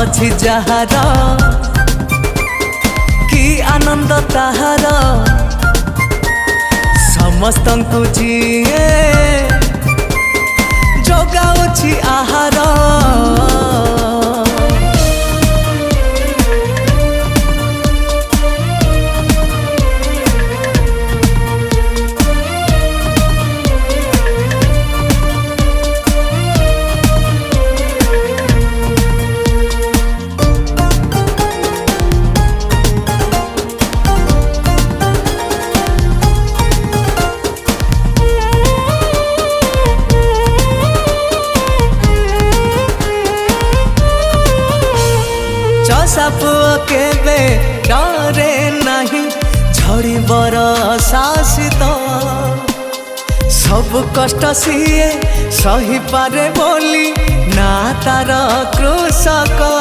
अछि जहार कि आनंद ताहार समस्तंकु जीए जोगाउछि आहार। सापुआ केबे डरे नहीं झड़ी बरसा शीत सब कष्ट सीए सही पारे बोली ना तार कृषक।